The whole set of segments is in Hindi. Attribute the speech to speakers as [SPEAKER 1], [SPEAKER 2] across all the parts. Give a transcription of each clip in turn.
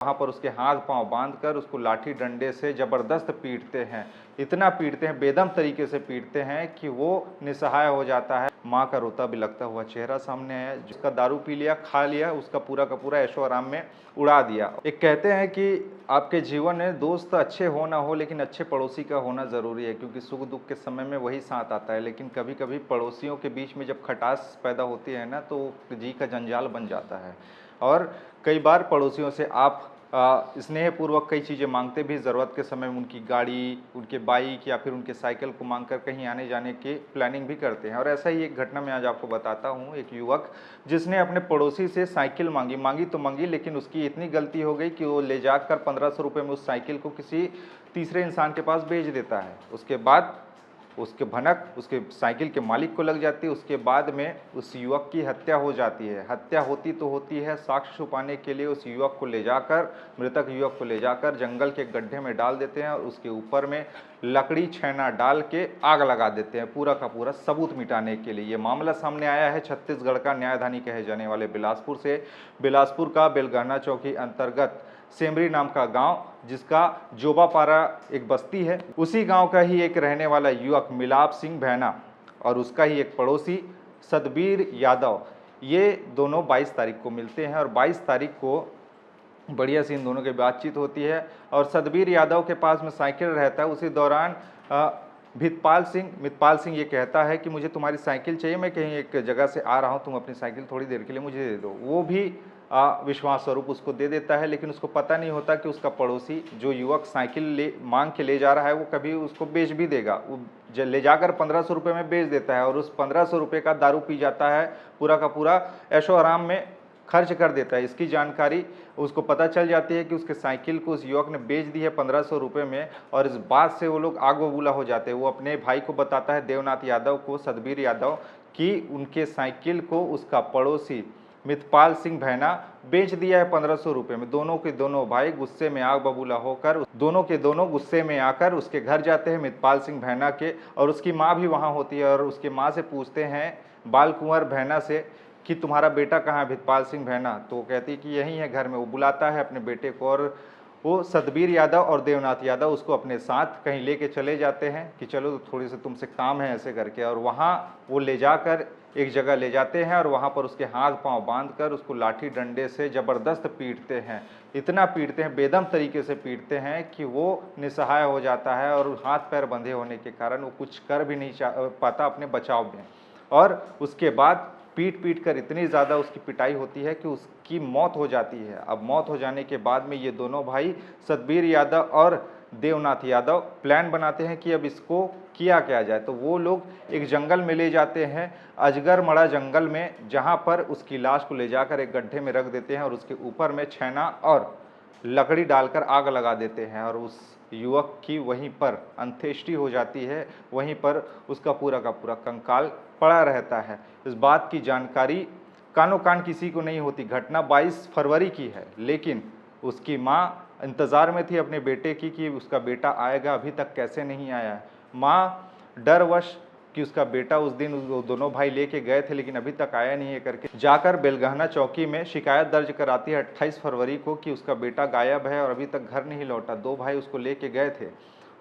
[SPEAKER 1] वहाँ पर उसके हाथ पांव बांधकर उसको लाठी डंडे से ज़बरदस्त पीटते हैं। इतना पीटते हैं, बेदम तरीके से पीटते हैं कि वो निसहाय हो जाता है। माँ का रोता बिलखता हुआ चेहरा सामने आया। जिसका दारू पी लिया, खा लिया, उसका पूरा का पूरा ऐशो आराम में उड़ा दिया। एक कहते हैं कि आपके जीवन में दोस्त अच्छे हो ना हो, लेकिन अच्छे पड़ोसी का होना ज़रूरी है, क्योंकि सुख दुख के समय में वही साथ आता है। लेकिन कभी कभी पड़ोसियों के बीच में जब खटास पैदा होती है ना, तो जी का जंजाल बन जाता है। और कई बार पड़ोसियों से आप स्नेहपूर्वक कई चीज़ें मांगते भी, ज़रूरत के समय में उनकी गाड़ी, उनके बाइक या फिर उनके साइकिल को मांगकर कहीं आने जाने की प्लानिंग भी करते हैं। और ऐसा ही एक घटना मैं आज आपको बताता हूँ। एक युवक जिसने अपने पड़ोसी से साइकिल मांगी मांगी तो मांगी, लेकिन उसकी इतनी गलती हो गई कि वो ले जाकर 1500 रुपये में उस साइकिल को किसी तीसरे इंसान के पास बेच देता है। उसके बाद उसके भनक उसके साइकिल के मालिक को लग जाती है। उसके बाद में उस युवक की हत्या हो जाती है। हत्या होती तो होती है, साक्ष्य छुपाने के लिए उस युवक को ले जाकर, मृतक युवक को ले जाकर जंगल के गड्ढे में डाल देते हैं और उसके ऊपर में लकड़ी छैना डाल के आग लगा देते हैं, पूरा का पूरा सबूत मिटाने के लिए। ये मामला सामने आया है छत्तीसगढ़ का न्यायधानी कहे जाने वाले बिलासपुर से। बिलासपुर का बेलगाना चौकी अंतर्गत सेमरी नाम का गांव, जिसका जोबापारा एक बस्ती है, उसी गांव का ही एक रहने वाला युवक मिलाप सिंह भैना और उसका ही एक पड़ोसी सतबीर यादव, ये दोनों 22 तारीख को मिलते हैं। और 22 तारीख को बढ़िया सी इन दोनों की बातचीत होती है और सतबीर यादव के पास में साइकिल रहता है। उसी दौरान मितपाल सिंह ये कहता है कि मुझे तुम्हारी साइकिल चाहिए, मैं कहीं एक जगह से आ रहा हूँ, तुम अपनी साइकिल थोड़ी देर के लिए मुझे दे दो। वो भी विश्वास स्वरूप उसको दे देता है, लेकिन उसको पता नहीं होता कि उसका पड़ोसी जो युवक साइकिल मांग के ले जा रहा है, वो कभी उसको बेच भी देगा। वो ले जाकर 1500 रुपये में बेच देता है और उस 1500 रुपये का दारू पी जाता है, पूरा का पूरा ऐशो आराम में खर्च कर देता है। इसकी जानकारी उसको पता चल जाती है कि उसके साइकिल को उस युवक ने बेच दी है 1500 रुपये में। और इस बात से वो लोग आग बबूला हो जाते हैं। वो अपने भाई को बताता है, देवनाथ यादव को, सतबीर यादव, कि उनके साइकिल को उसका पड़ोसी मितपाल सिंह भैना बेच दिया है 1500 रुपये में। दोनों के दोनों भाई गुस्से में आग बबूला होकर दोनों के दोनों गुस्से में आकर उसके घर जाते हैं, मितपाल सिंह भैना के। और उसकी माँ भी वहाँ होती है और उसकी माँ से पूछते हैं बाल कुंवर भैना से कि तुम्हारा बेटा कहाँ है, मितपाल सिंह भैना। तो वो कहती है कि यही है घर में। वो बुलाता है अपने बेटे को और वो सतबीर यादव और देवनाथ यादव उसको अपने साथ कहीं लेके चले जाते हैं कि चलो थोड़ी से तुमसे काम है, ऐसे करके। और वहाँ वो ले जाकर एक जगह ले जाते हैं और वहाँ पर उसके हाथ पांव बांधकर उसको लाठी डंडे से ज़बरदस्त पीटते हैं। इतना पीटते हैं, बेदम तरीके से पीटते हैं कि वो निसहाय हो जाता है और हाथ पैर बंधे होने के कारण वो कुछ कर भी नहीं पाता अपने बचाव में। और उसके बाद पीट पीट कर इतनी ज़्यादा उसकी पिटाई होती है कि उसकी मौत हो जाती है। अब मौत हो जाने के बाद में ये दोनों भाई सतबीर यादव और देवनाथ यादव प्लान बनाते हैं कि अब इसको किया क्या जाए। तो वो लोग एक जंगल में ले जाते हैं, अजगरमड़ा जंगल में, जहाँ पर उसकी लाश को ले जाकर एक गड्ढे में रख देते हैं और उसके ऊपर में छैना और लकड़ी डालकर आग लगा देते हैं। और उस युवक की वहीं पर अंत्येष्टि हो जाती है, वहीं पर उसका पूरा का पूरा कंकाल पड़ा रहता है। इस बात की जानकारी कानो कान किसी को नहीं होती। घटना 22 फरवरी की है, लेकिन उसकी माँ इंतज़ार में थी अपने बेटे की कि उसका बेटा आएगा, अभी तक कैसे नहीं आया है। माँ डरवश कि उसका बेटा उस दिन वो दोनों भाई लेके गए थे लेकिन अभी तक आया नहीं है करके जाकर बेलगहना चौकी में शिकायत दर्ज कराती है 28 फरवरी को कि उसका बेटा गायब है और अभी तक घर नहीं लौटा। दो भाई उसको लेके गए थे।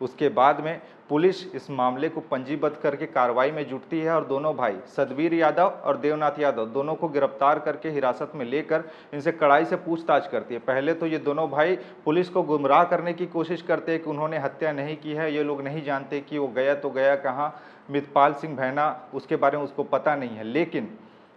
[SPEAKER 1] उसके बाद में पुलिस इस मामले को पंजीबद्ध करके कार्रवाई में जुटती है और दोनों भाई सतबीर यादव और देवनाथ यादव दोनों को गिरफ्तार करके हिरासत में लेकर इनसे कड़ाई से पूछताछ करती है। पहले तो ये दोनों भाई पुलिस को गुमराह करने की कोशिश करते हैं कि उन्होंने हत्या नहीं की है, ये लोग नहीं जानते कि वो गया तो गया कहाँ, मितपाल सिंह भैना उसके बारे में उसको पता नहीं है। लेकिन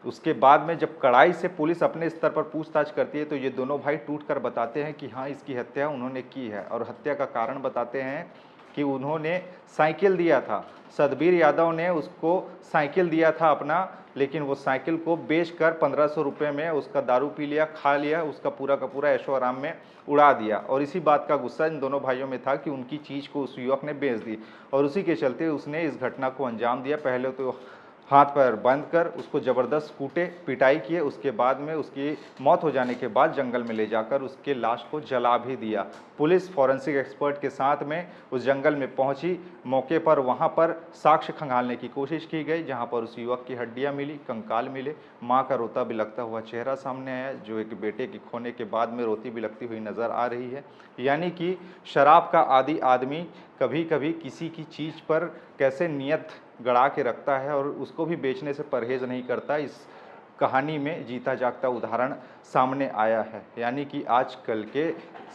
[SPEAKER 1] उसके बाद में जब कड़ाई से पुलिस अपने स्तर पर पूछताछ करती है तो ये दोनों भाई टूट कर बताते हैं कि हाँ, इसकी हत्या उन्होंने की है। और हत्या का कारण बताते हैं कि उन्होंने साइकिल दिया था, सतबीर यादव ने उसको साइकिल दिया था अपना, लेकिन वो साइकिल को बेचकर 1500 रुपये में उसका दारू पी लिया, खा लिया, उसका पूरा का पूरा ऐशो आराम में उड़ा दिया। और इसी बात का गुस्सा इन दोनों भाइयों में था कि उनकी चीज़ को उस युवक ने बेच दी और उसी के चलते उसने इस घटना को अंजाम दिया। पहले तो हाथ पैर बंद कर उसको ज़बरदस्त कूटे, पिटाई किए। उसके बाद में उसकी मौत हो जाने के बाद जंगल में ले जाकर उसके लाश को जला भी दिया। पुलिस फॉरेंसिक एक्सपर्ट के साथ में उस जंगल में पहुंची। मौके पर वहां पर साक्ष्य खंगालने की कोशिश की गई, जहां पर उस युवक की हड्डियां मिली, कंकाल मिले, मां का रोता बिलखता हुआ चेहरा सामने आया, जो एक बेटे के खोने के बाद में रोती बिलखती हुई नजर आ रही है। यानी कि शराब का आदी आदमी कभी कभी किसी की चीज़ पर कैसे नियत गड़ा के रखता है और उसको भी बेचने से परहेज नहीं करता। इस कहानी में जीता जागता उदाहरण सामने आया है। यानी कि आजकल के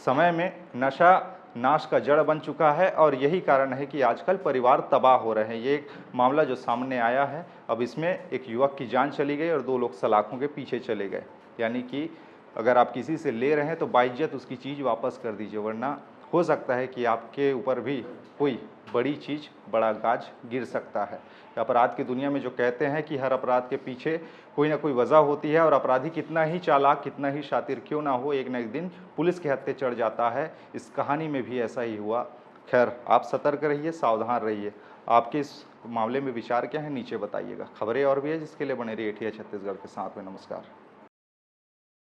[SPEAKER 1] समय में नशा नाश का जड़ बन चुका है और यही कारण है कि आजकल परिवार तबाह हो रहे हैं। ये एक मामला जो सामने आया है, अब इसमें एक युवक की जान चली गई और 2 लोग सलाखों के पीछे चले गए। यानी कि अगर आप किसी से ले रहे हैं तो बाइज्जत उसकी चीज़ वापस कर दीजिए, वरना हो सकता है कि आपके ऊपर भी कोई बड़ी चीज़, बड़ा गाज गिर सकता है। अपराध की दुनिया में जो कहते हैं कि हर अपराध के पीछे कोई ना कोई वजह होती है और अपराधी कितना ही चालाक, कितना ही शातिर क्यों ना हो, एक न एक दिन पुलिस के हत्थे चढ़ जाता है। इस कहानी में भी ऐसा ही हुआ। खैर, आप सतर्क रहिए, सावधान रहिए। आपके इस मामले में विचार क्या है नीचे बताइएगा। खबरें और भी है जिसके लिए बने रहिए एटीआई छत्तीसगढ़ के साथ में। नमस्कार।